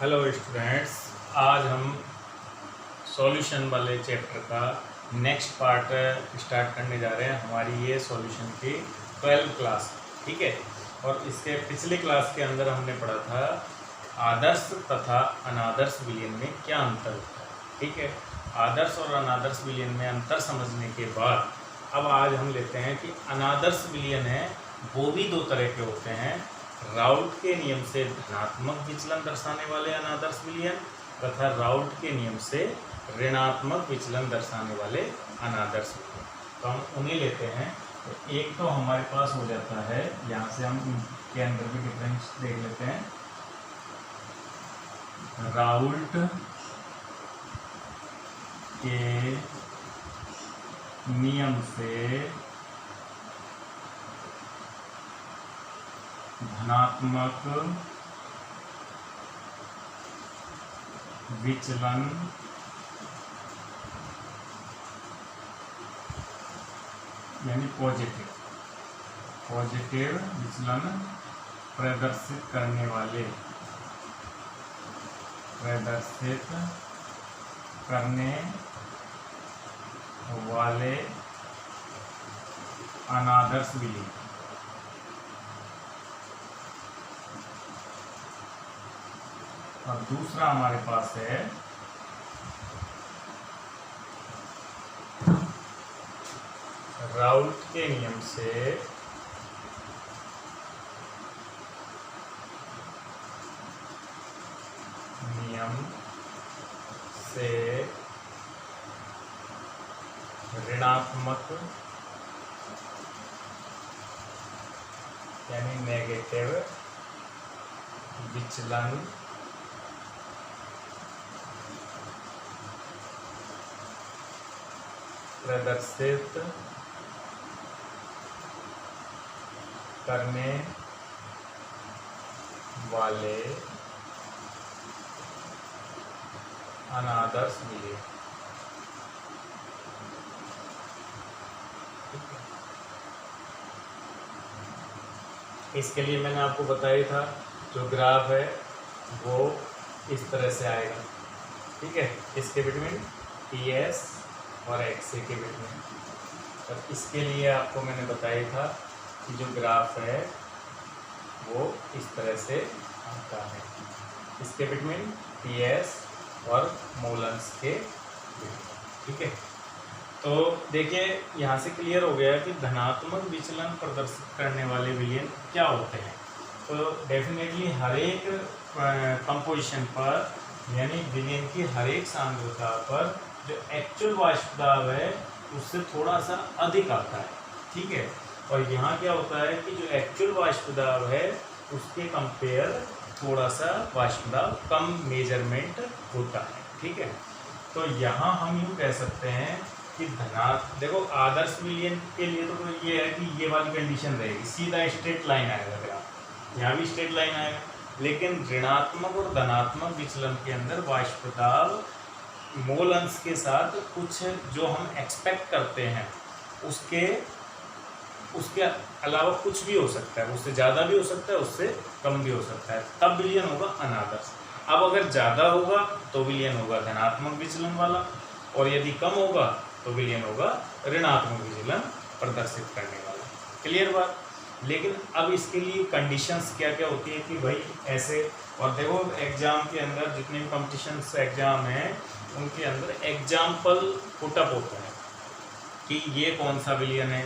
Hello students, आज हम solution वाले चैप्टर का नेक्स्ट पार्ट स्टार्ट करने जा रहे हैं। हमारी ये सॉल्यूशन की 12th क्लास, ठीक है। और इसके पिछले क्लास के अंदर हमने पढ़ा था आदर्श तथा अनादर्श विलयन में क्या अंतर होता है, ठीक है। आदर्श और अनादर्श विलयन में अंतर समझने के बाद अब आज हम लेते हैं कि अनादर्श विलयन है वो भी दो तरह के होते हैं। राउट के नियम से धनात्मक विचलन दर्शाने वाले अनादर्श विलयन तथा राउट के नियम से ऋणात्मक विचलन दर्शाने वाले अनादर्श विलयन। तो हम उन्हें लेते हैं। तो एक तो हमारे पास हो जाता है, यहाँ से हम इनके अंदर भी डिफरेंस देख लेते हैं। राउट के नियम से धनात्मक विचलन यानी पॉजिटिव विचलन प्रदर्शित करने वाले अनादर्श विलयन। और दूसरा हमारे पास है राउट के नियम से ऋणात्मक यानी नेगेटिव विचलन प्रदर्शित करने वाले अनादर्श विलयन। इसके लिए मैंने आपको बताया था जो ग्राफ है वो इस तरह से आएगा, ठीक है। इसके बिटवीन PS और XA के बिटवीन। और इसके लिए आपको मैंने बताया था कि जो ग्राफ है वो इस तरह से आता है, इसके बिटवीन PS और मोलन्स के बिटवीन, ठीक है। तो देखिए यहाँ से क्लियर हो गया कि धनात्मक विचलन प्रदर्शित करने वाले विलयन क्या होते हैं। तो डेफिनेटली हर एक कंपोजिशन पर यानी विलयन की हर एक सांद्रता पर जो एक्चुअल वाष्प दाब है उससे थोड़ा सा अधिक आता है, ठीक है। और यहाँ क्या होता है कि जो एक्चुअल वाष्प दाब है उसके कंपेयर थोड़ा सा वाष्प दाब कम मेजरमेंट होता है, ठीक है। तो यहाँ हम यूँ कह सकते हैं कि देखो आदर्श विलयन के लिए तो ये है कि ये वाली कंडीशन रहेगी, सीधा स्ट्रेट लाइन आएगा ग्राफ, यहाँ भी स्ट्रेट लाइन आएगा। लेकिन ऋणात्मक और धनात्मक विचलन के अंदर वाष्प दाब मोल अंश के साथ कुछ जो हम एक्सपेक्ट करते हैं उसके अलावा कुछ भी हो सकता है, उससे ज़्यादा भी हो सकता है, उससे कम भी हो सकता है, तब विलयन होगा अनादर्श। अब अगर ज़्यादा होगा तो विलयन होगा धनात्मक विचलन वाला, और यदि कम होगा तो विलयन होगा ऋणात्मक विचलन प्रदर्शित करने वाला। क्लियर बात। लेकिन अब इसके लिए कंडीशंस क्या क्या होती है कि भाई ऐसे, और देखो एग्जाम के अंदर जितने भी कॉम्पिटिशन्स एग्जाम हैं उनके अंदर एग्जाम्पल पुटअप होता है कि ये कौन सा विलयन है,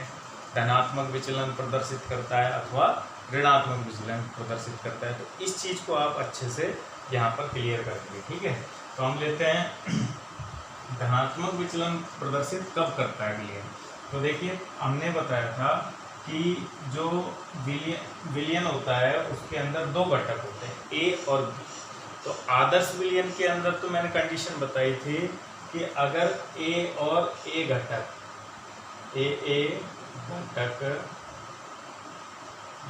धनात्मक विचलन प्रदर्शित करता है अथवा ऋणात्मक विचलन प्रदर्शित करता है। तो इस चीज़ को आप अच्छे से यहाँ पर क्लियर करेंगे, ठीक है। तो हम लेते हैं धनात्मक विचलन प्रदर्शित कब करता है विलयन। तो देखिए हमने बताया था कि जो विलयन होता है उसके अंदर दो घटक होते हैं, A और B। तो आदर्श विलयन के अंदर तो मैंने कंडीशन बताई थी कि अगर A और A घटक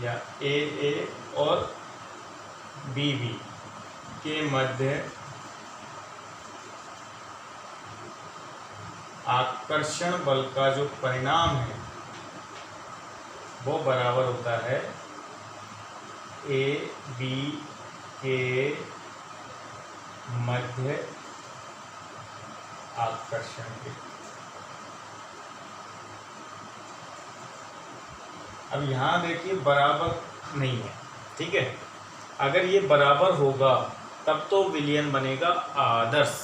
या AA और BB के मध्य आकर्षण बल का जो परिणाम है वो बराबर होता है ए बी के मध्य आकर्षण के। अब यहाँ देखिए बराबर नहीं है, ठीक है। अगर ये बराबर होगा तब तो विलयन बनेगा आदर्श,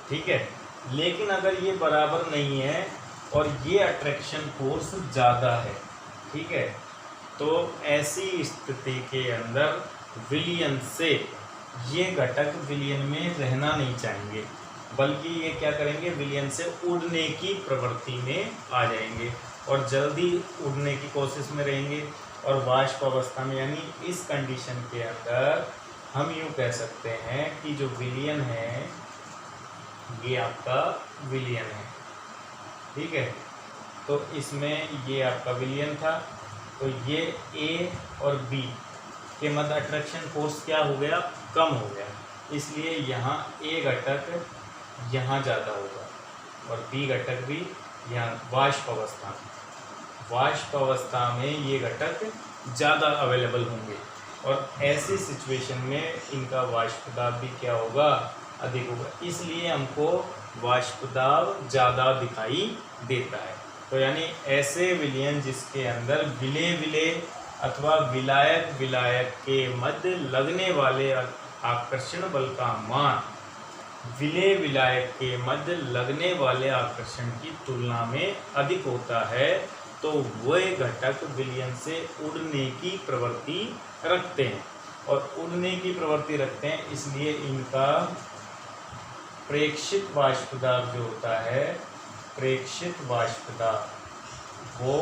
ठीक है। लेकिन अगर ये बराबर नहीं है और ये अट्रैक्शन फोर्स ज़्यादा है, ठीक है, तो ऐसी स्थिति के अंदर विलयन से ये घटक विलयन में रहना नहीं चाहेंगे, बल्कि ये क्या करेंगे, विलयन से उड़ने की प्रवृत्ति में आ जाएंगे और जल्दी उड़ने की कोशिश में रहेंगे। और वाष्प अवस्था में, यानी इस कंडीशन के अंदर हम यूँ कह सकते हैं कि जो विलयन है ये आपका विलयन है, ठीक है। तो इसमें ये आपका विलयन था, तो ये ए और बी के मध्य अट्रैक्शन फोर्स क्या हो गया, कम हो गया, इसलिए यहाँ ए घटक यहाँ ज़्यादा होगा और बी घटक भी यहाँ वाष्प अवस्था में। वाष्प अवस्था में ये घटक ज़्यादा अवेलेबल होंगे और ऐसी सिचुएशन में इनका वाष्प दाब भी क्या होगा, अधिक होगा, इसलिए हमको वाष्प दाब ज़्यादा दिखाई देता है। तो यानी ऐसे विलयन जिसके अंदर विलय विलय अथवा विलायक विलायक के मध्य लगने वाले आकर्षण बल का मान विलय विलायक के मध्य लगने वाले आकर्षण की तुलना में अधिक होता है, तो वह घटक विलयन से उड़ने की प्रवृत्ति रखते हैं। और उड़ने की प्रवृत्ति रखते हैं इसलिए इनका प्रेक्षित वाष्प दाब जो होता है, प्रेक्षित वाष्प दाब वो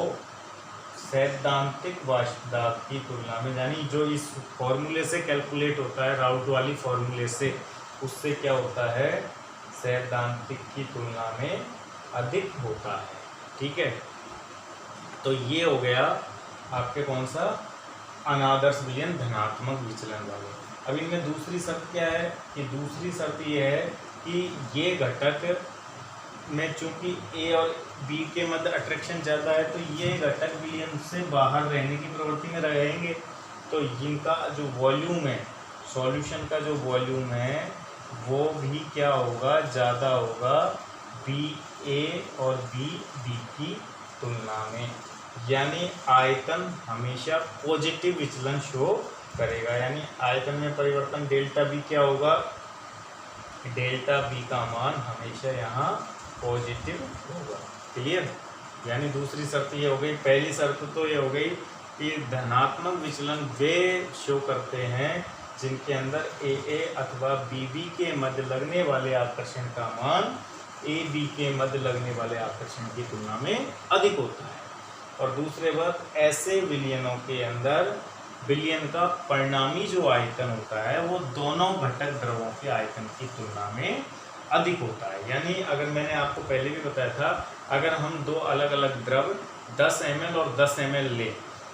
सैद्धांतिक वाष्प दाब की तुलना में, यानी जो इस फॉर्मूले से कैलकुलेट होता है, राउट वाली फॉर्मूले से, उससे क्या होता है, सैद्धांतिक की तुलना में अधिक होता है, ठीक है। तो ये हो गया आपके कौन सा, अनादर्श विलयन धनात्मक विचलन वाले। अब इनमें दूसरी शर्त क्या है, कि दूसरी शर्त ये है कि ये घटक में चूंकि ए और बी के मध्य अट्रैक्शन ज़्यादा है, तो ये घटक विलयन से बाहर रहने की प्रवृत्ति में रहेंगे, तो इनका जो वॉल्यूम है, सॉल्यूशन का जो वॉल्यूम है वो भी क्या होगा, ज़्यादा होगा बी ए और बी बी की तुलना में। यानी आयतन हमेशा पॉजिटिव विचलन शो करेगा, यानी आयतन में परिवर्तन डेल्टा बी क्या होगा, डेल्टा बी का मान हमेशा यहाँ पॉजिटिव होगा, क्लियर। यानी दूसरी शर्त ये हो गई। पहली शर्त तो ये हो गई कि धनात्मक विचलन वे शो करते हैं जिनके अंदर ए अथवा बी के मध्य लगने वाले आकर्षण का मान ए बी के मध्य लगने वाले आकर्षण की तुलना में अधिक होता है। और दूसरे बात, ऐसे विलयनों के अंदर विलयन का परिणामी जो आयतन होता है वो दोनों घटक द्रवों के आयतन की तुलना में अधिक होता है। यानी अगर मैंने आपको पहले भी बताया था, अगर हम दो अलग अलग द्रव 10 ml और 10 ml ले,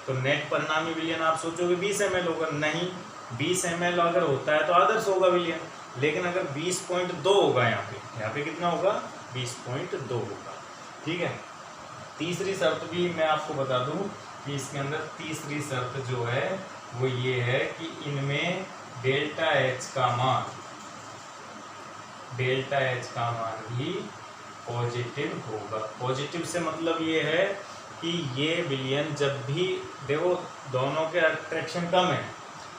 तो नेट परिणामी विलयन आप सोचोगे 20 ml होगा, नहीं, 20 ml अगर होता है तो आदर्श होगा विलयन, लेकिन अगर 20.2 होगा यहाँ पे कितना होगा, 20.2 होगा, ठीक है। तीसरी शर्त भी मैं आपको बता दूं कि इसके अंदर तीसरी शर्त जो है वो ये है कि इनमें डेल्टा एच का मान भी पॉजिटिव होगा। पॉजिटिव से मतलब ये है कि ये विलयन जब भी, देखो दोनों के अट्रैक्शन कम है,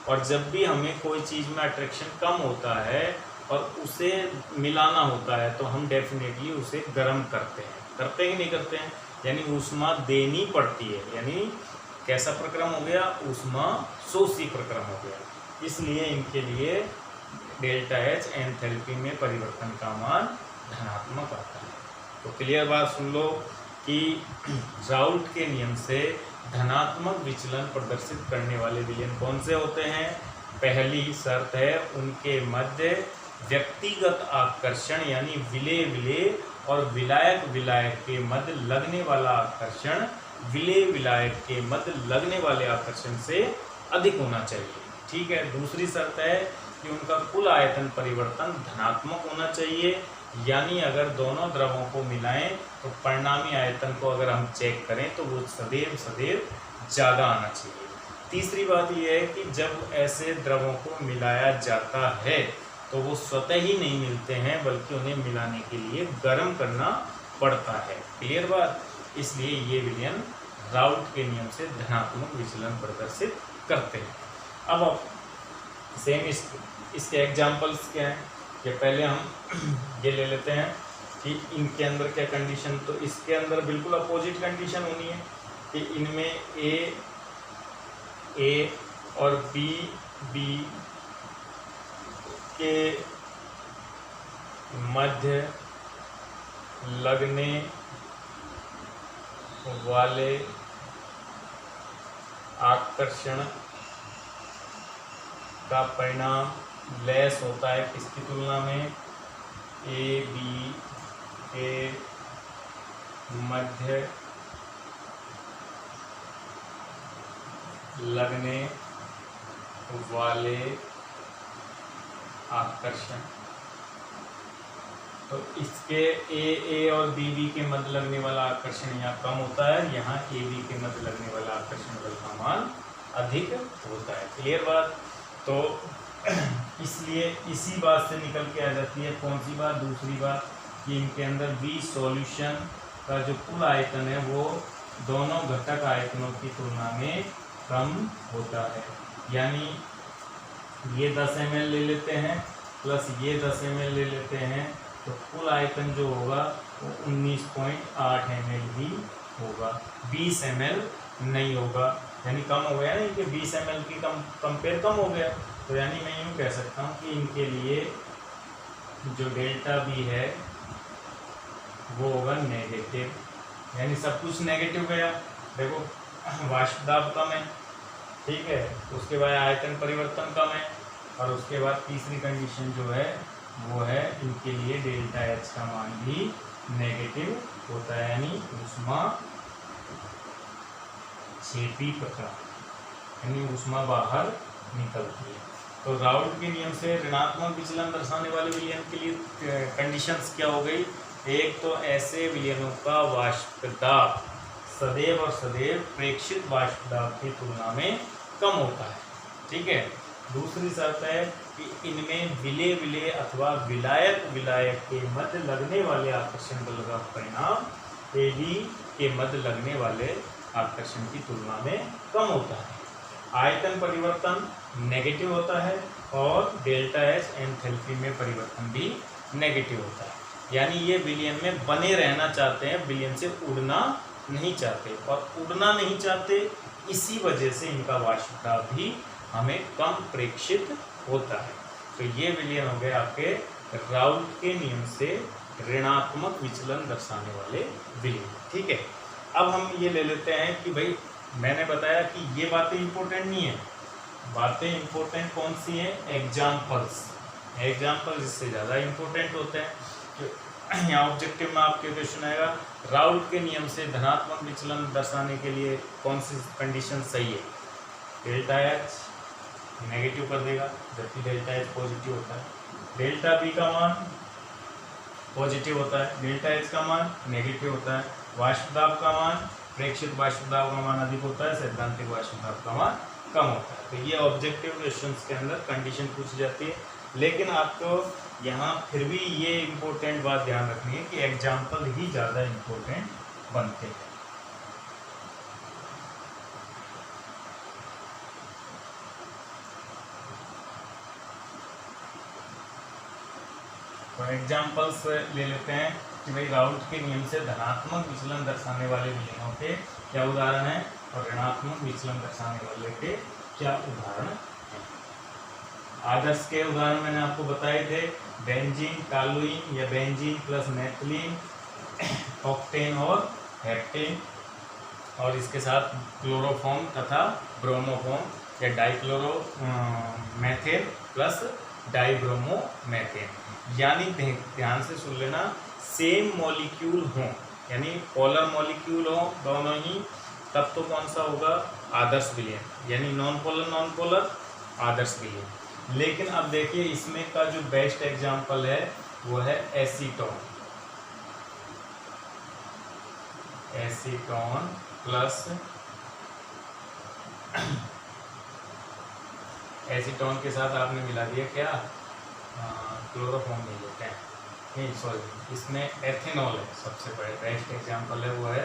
और जब भी हमें कोई चीज़ में अट्रैक्शन कम होता है और उसे मिलाना होता है तो हम डेफिनेटली उसे गर्म करते हैं कि नहीं करते हैं, यानी ऊष्मा देनी पड़ती है। यानी कैसा प्रक्रम हो गया, ऊष्मा शोषी प्रक्रम हो गया। इसलिए इनके लिए डेल्टा एच एंथैल्पी में परिवर्तन का मान धनात्मक आता है। तो क्लियर बात सुन लो कि राउल्ट के नियम से धनात्मक विचलन प्रदर्शित करने वाले विलयन कौन से होते हैं। पहली शर्त है उनके मध्य व्यक्तिगत आकर्षण यानी विलय विलय और विलायक विलायक के मध्य लगने वाला आकर्षण विलय विलायक के मध्य लगने वाले आकर्षण से अधिक होना चाहिए। ठीक है। दूसरी शर्त है कि उनका कुल आयतन परिवर्तन धनात्मक होना चाहिए, यानी अगर दोनों द्रवों को मिलाएं तो परिणामी आयतन को अगर हम चेक करें तो वो सदैव ज़्यादा आना चाहिए। तीसरी बात यह है कि जब ऐसे द्रवों को मिलाया जाता है तो वो स्वतः ही नहीं मिलते हैं, बल्कि उन्हें मिलाने के लिए गर्म करना पड़ता है। क्लियर बात? इसलिए ये विलयन राउट के नियम से धनात्मक विचलन प्रदर्शित करते हैं। अब सेम इसके एग्जाम्पल्स क्या हैं, कि पहले हम ये ले लेते हैं कि इनके अंदर क्या कंडीशन, तो इसके अंदर बिल्कुल अपोजिट कंडीशन होनी है कि इनमें ए और बी के मध्य लगने वाले आकर्षण का परिणाम लेस होता है किसकी तुलना में, ए बी के मध्य लगने वाले आकर्षण। तो इसके ए और बी के मध्य लगने वाला आकर्षण यहाँ कम होता है, यहाँ ए बी के मध्य लगने वाला आकर्षण बल का मान अधिक होता है। क्लियर बात? तो इसलिए इसी बात से निकल के आ जाती है कौन सी बात, दूसरी बात, कि इनके अंदर बी सॉल्यूशन का जो कुल आयतन है वो दोनों घटक आयतनों की तुलना में कम होता है। यानी ये 10 ml ले लेते हैं प्लस ये 10 ml ले लेते हैं, तो कुल आयतन जो होगा वो 19.8 ml ही होगा, 20 ml नहीं होगा। यानी कम हो गया ना, कि 20 ml की कंपेयर कम हो गया। तो यानी मैं यूँ कह सकता हूँ कि इनके लिए जो डेल्टा बी है वो होगा नेगेटिव, यानी सब कुछ नेगेटिव गया। देखो वाष्प दाब कम है, ठीक है, उसके बाद आयतन परिवर्तन कम है, और उसके बाद तीसरी कंडीशन जो है वो है इनके लिए डेल्टा एच का मान भी नेगेटिव होता है, यानी ऊष्मा छेपी प्रकार, यानी ऊष्मा बाहर निकलती है। तो राउल्ट के नियम से ऋणात्मक विचलन दर्शाने वाले विलयन के लिए कंडीशंस क्या हो गई, एक तो ऐसे विलयनों का वाष्प दाब सदैव और सदैव प्रेक्षित वाष्प दाब की तुलना में कम होता है, ठीक है। दूसरी शर्त है कि इनमें विलय विलय अथवा विलायक विलायक के मध्य लगने वाले आकर्षण बल का परिणाम एडी के मध्य लगने वाले आकर्षण की तुलना में कम होता है। आयतन परिवर्तन नेगेटिव होता है और डेल्टा एच एंथैल्पी में परिवर्तन भी नेगेटिव होता है। यानी ये विलयन में बने रहना चाहते हैं, विलयन से उड़ना नहीं चाहते, और उड़ना नहीं चाहते इसी वजह से इनका वाष्प दाब भी हमें कम प्रेक्षित होता है। तो ये विलयन हो गए आपके राउल्ट के नियम से ऋणात्मक विचलन दर्शाने वाले विलयन, ठीक है। अब हम ये ले लेते हैं कि भाई मैंने बताया कि ये बातें इंपॉर्टेंट नहीं है, बातें इंपॉर्टेंट कौन सी हैं, एग्जाम्पल्स। एग्जाम्पल्स इससे ज़्यादा इंपॉर्टेंट होते हैं। यहाँ ऑब्जेक्टिव में आपके क्वेश्चन आएगा राउल्ट के नियम से धनात्मक विचलन दर्शाने के लिए कौन सी कंडीशन सही है, डेल्टा एच नेगेटिव कर देगा जबकि डेल्टा एच पॉजिटिव होता है, डेल्टा बी का मान पॉजिटिव होता है, डेल्टा एच का मान नेगेटिव होता है, वाष्प दाब का मान प्रेक्षित वाष्प दाब का मान अधिक होता है, सैद्धांतिक वाष्प दाब का मान कम होता है। तो ये ऑब्जेक्टिव क्वेश्चंस के अंदर कंडीशन पूछी जाती है। लेकिन आपको यहाँ फिर भी ये इम्पोर्टेंट बात ध्यान रखनी है कि एग्जाम्पल ही ज़्यादा इम्पोर्टेंट बनते हैं। तो एग्जाम्पल्स ले लेते हैं कि भाई राउल्ट के नियम से धनात्मक विचलन दर्शाने वाले विलयनों के क्या उदाहरण हैं और ऋणात्मक विचलन दर्शाने वाले के क्या उदाहरण हैं। आदर्श के उदाहरण मैंने आपको बताए थे, बेंजीन, टॉलुइन या बेंजीन प्लस नेथलीन, ऑक्टेन और हेप्टेन, और इसके साथ क्लोरोफॉर्म तथा ब्रोमोफॉर्म या डाइक्लोरो मेथेन प्लस डाइब्रोमोमेथेन। यानी ध्यान से सुन लेना, सेम मॉलिक्यूल हों यानी पोलर मॉलिक्यूल हो दोनों ही, तब तो कौन सा होगा, आदर्श विलयन, यानी नॉन पोलर आदर्श विलयन। लेकिन अब देखिए इसमें का जो बेस्ट एग्जाम्पल है वो है एसीटोन, एसीटोन प्लस एसीटोन के साथ आपने मिला दिया क्या, क्लोरोफॉर्म नहीं लेते हैं, नहीं सॉरी, इसमें एथेनॉल है, सबसे बड़े बेस्ट एग्जांपल है वो है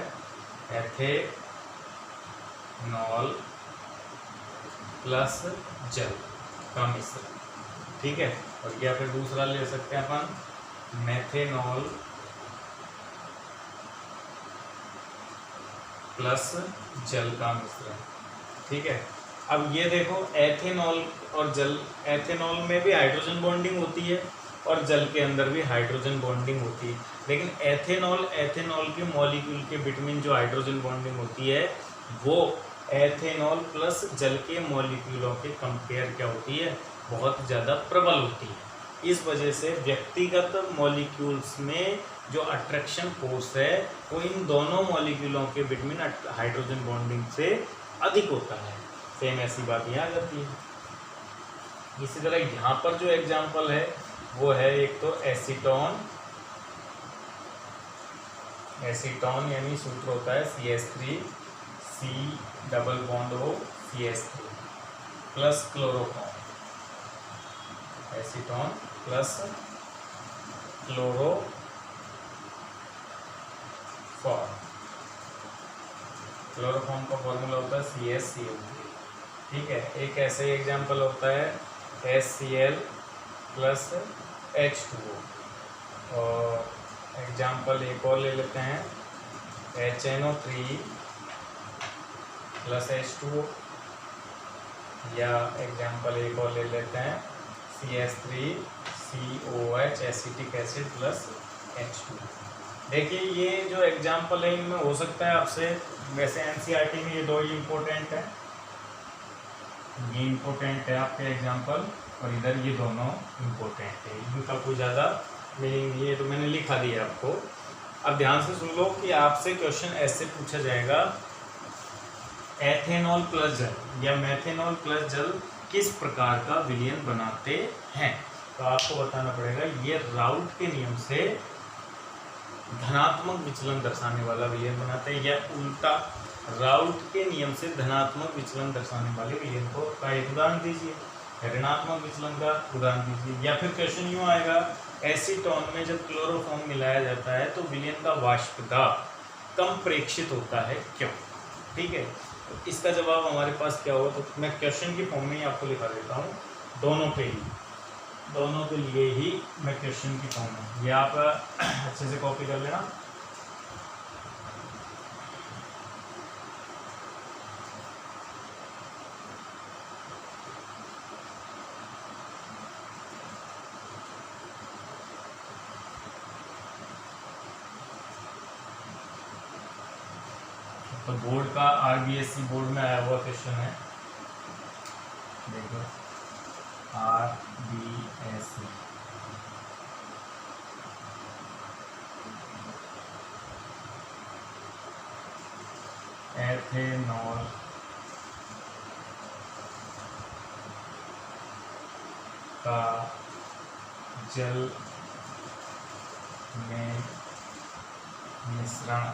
एथेनॉल प्लस जल का मिश्रण, ठीक है। और या फिर दूसरा ले सकते हैं अपन मेथेनॉल प्लस जल का मिश्रण, ठीक है। अब ये देखो एथेनॉल और जल, एथेनॉल में भी हाइड्रोजन बॉन्डिंग होती है और जल के अंदर भी हाइड्रोजन बॉन्डिंग होती है, लेकिन एथेनॉल के मॉलिक्यूल के बिटवीन जो हाइड्रोजन बॉन्डिंग होती है वो एथेनॉल प्लस जल के मॉलिक्यूलों के कंपेयर क्या होती है, बहुत ज़्यादा प्रबल होती है। इस वजह से व्यक्तिगत मॉलिक्यूल्स में जो अट्रैक्शन फोर्स है वो इन दोनों मॉलिक्यूलों के बिटवीन हाइड्रोजन बॉन्डिंग से अधिक होता है। सेम ऐसी बात यहाँ आ जाती है। इसी तरह यहाँ पर जो एग्जाम्पल है वो है एक तो एसीटोन, एसीटोन यानी सूत्र होता है CH3 C double bond O CH3 plus chloroform, acetone plus chloroform, chloroform का फॉर्मूला होता है CH3, ठीक है। एक ऐसे एग्जाम्पल होता है HCl प्लस H2O, और एग्जाम्पल एक और ले लेते हैं HNO3 प्लस H2O, या एग्जाम्पल एक और ले लेते हैं CH3COH acetic acid plus H2। देखिए ये जो एग्जाम्पल है इनमें हो सकता है आपसे, वैसे NCERT में ये दो ही इम्पोर्टेंट है, ये इम्पोर्टेंट है आपके एग्जाम्पल, और इधर ये दोनों इम्पोर्टेंट है, इनका कोई ज़्यादा मीनिंग नहीं है, तो मैंने लिखा दिया आपको। अब ध्यान से सुन लो कि आपसे क्वेश्चन ऐसे पूछा जाएगा, एथेनॉल प्लस जल या मेथेनॉल प्लस जल किस प्रकार का विलयन बनाते हैं, तो आपको बताना पड़ेगा ये राउट के नियम से धनात्मक विचलन दर्शाने वाला विलयन बनाते हैं, या उल्टा राउट के नियम से धनात्मक विचलन दर्शाने वाले विलयन को का एक उदाहरण दीजिए, ऋणात्मक विचलन का उदाहरण दीजिए। या फिर क्वेश्चन यूँ आएगा, एसीटोन में जब क्लोरोफॉर्म मिलाया जाता है तो विलयन का वाष्प दाब कम प्रेक्षित होता है, क्यों, ठीक है। तो इसका जवाब हमारे पास क्या होगा, तो मैं क्वेश्चन की फॉर्म में ही आपको लिखा देता हूँ, दोनों के लिए ही मैं क्वेश्चन की फॉर्म में, ये आप अच्छे से कॉपी कर लेना। तो बोर्ड का RBSc बोर्ड में आया हुआ क्वेश्चन है, देखो RBSc, एथेनॉल का जल में मिश्रण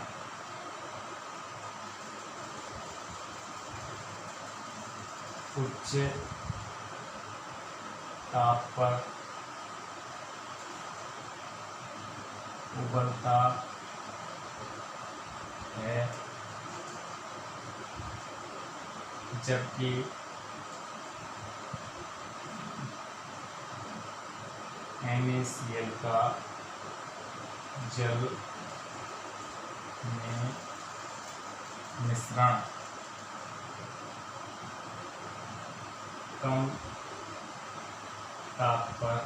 उच्च ताप पर उबलता है, जबकि NaCl का जल में मिश्रण कम ताप पर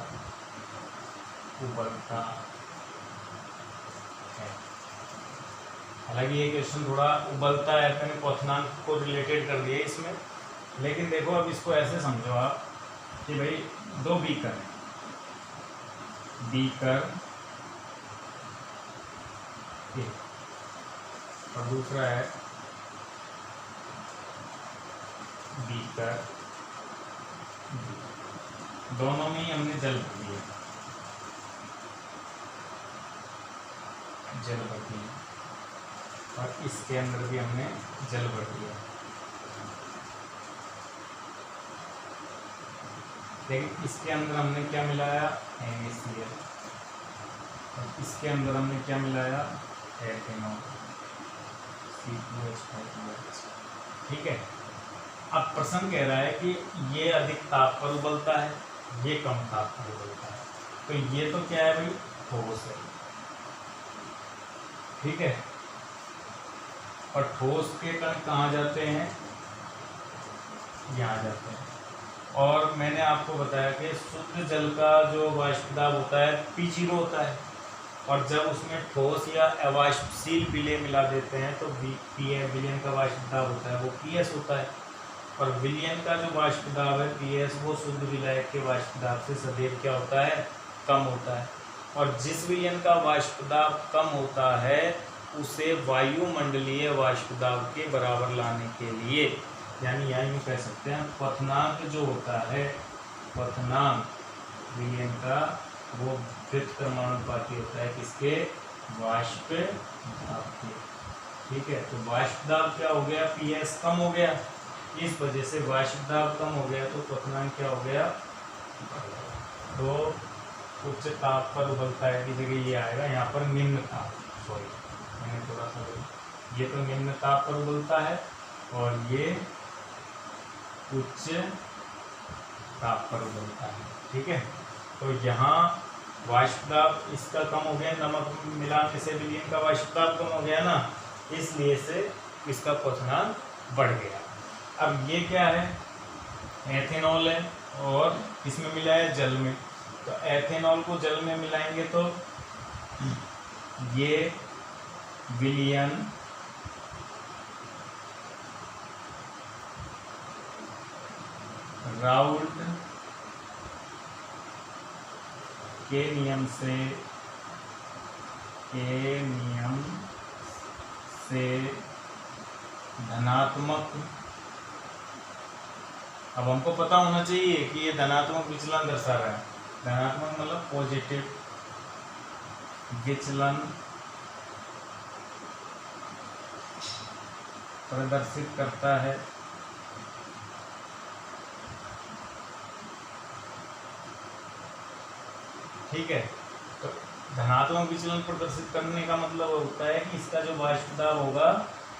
उबलता है। हालांकि ये क्वेश्चन थोड़ा उबलता है, मैंने क्वथनांक को रिलेटेड कर दिया इसमें, लेकिन देखो अब इसको ऐसे समझो आप कि भाई दो बीकर हैं, बीकर और दूसरा है बीकर, दोनों में ही हमने जल भर दिया, और इसके अंदर भी हमने जल भर दिया। लेकिन इसके अंदर हमने क्या मिलाया, NaCl, और इसके अंदर हमने क्या मिलाया, एथेनॉल, C2H5OH। ठीक है। अब प्रश्न कह रहा है कि ये अधिक ताप पर उबलता है, ये कम ताप पर उबलता है, तो ये तो क्या है भाई, ठोस है। ठीक है। और ठोस के कण कहाँ जाते हैं, यहाँ जाते हैं। और मैंने आपको बताया कि शुद्ध जल का जो वाष्प दाब होता है P0 होता है, और जब उसमें ठोस या अवाष्पशील विलय मिला देते हैं तो विलयन का वाष्प दाब होता है वो PS होता है। और विलयन का जो वाष्प दाब है PS, वो शुद्ध विलायक के वाष्प दाब से सदैव क्या होता है, कम होता है। और जिस विलयन का वाष्प दाब कम होता है उसे वायुमंडलीय वाष्प दाब के बराबर लाने के लिए, यानी यहाँ यूँ कह सकते हैं, क्वथनांक जो होता है, क्वथनांक विलयन का वो व्युत्क्रमानुपाती होता है किसके, वाष्प दाब के। ठीक है। तो वाष्प दाब क्या हो गया, PS कम हो गया, इस वजह से वाष्प दाब कम हो गया तो क्वथनांक क्या हो गया, तो उच्च ताप पर उबलता है की जगह ये आएगा यहाँ पर निम्न ताप, सॉरी मैंने थोड़ा सा, ये तो निम्न ताप पर उबलता है और ये उच्च ताप पर उबलता है। ठीक है। तो यहाँ वाष्प दाब इसका कम हो गया, नमक मिलाने से विलयन का वाष्प दाब कम हो गया ना, इसलिए से इसका क्वथनांक बढ़ गया। अब ये क्या है, एथेनॉल है और इसमें मिला है जल में, तो एथेनॉल को जल में मिलाएंगे तो ये विलयन राउल्ट के नियम से धनात्मक, अब हमको पता होना चाहिए कि ये धनात्मक विचलन दर्शा रहा है, धनात्मक मतलब पॉजिटिव विचलन प्रदर्शित करता है। ठीक है। तो धनात्मक विचलन प्रदर्शित करने का मतलब होता है कि इसका जो वाष्प दाब होगा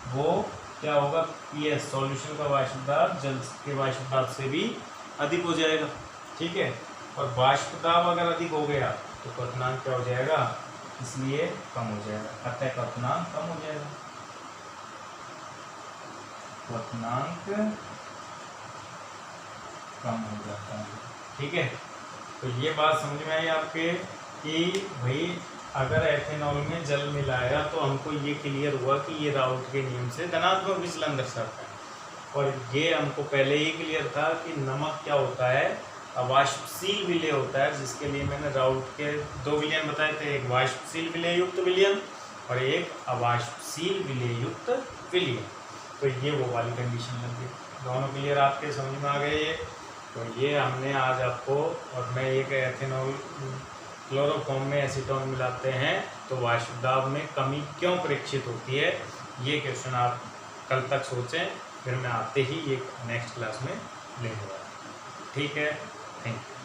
वो क्या होगा, PS, सॉल्यूशन का वाष्प दाब जल के वाष्प दाब से भी अधिक हो जाएगा। ठीक है। और वाष्प दाब अगर अधिक हो गया तो क्वथनांक क्या हो जाएगा, इसलिए कम हो जाएगा, अतः क्वथनांक कम हो जाएगा, क्वथनांक कम हो जाता है। ठीक है। तो ये बात समझ में आई आपके कि भाई अगर एथेनॉल में जल मिलाया तो हमको ये क्लियर हुआ कि ये राउल्ट के नियम से धनात्मक विचलन दर्शाता है, और ये हमको पहले ही क्लियर था कि नमक क्या होता है, अवाष्पशील विलय होता है, जिसके लिए मैंने राउल्ट के दो विलयन बताए थे, एक वाष्पशील विलय युक्त विलयन और एक अवाष्पशील विलय युक्त विलयन। तो ये वो वाली कंडीशन लग गई, दोनों क्लियर आपके समझ में आ गए ये। तो ये हमने आज आपको, और मैं एक एथेनॉल क्लोरोफॉर्म में एसीटोन मिलाते हैं तो वाष्प दाब में कमी क्यों प्रेक्षित होती है, ये क्वेश्चन आप कल तक सोचें, फिर मैं आते ही ये नेक्स्ट क्लास में लेने वाला। ठीक है, थैंक यू।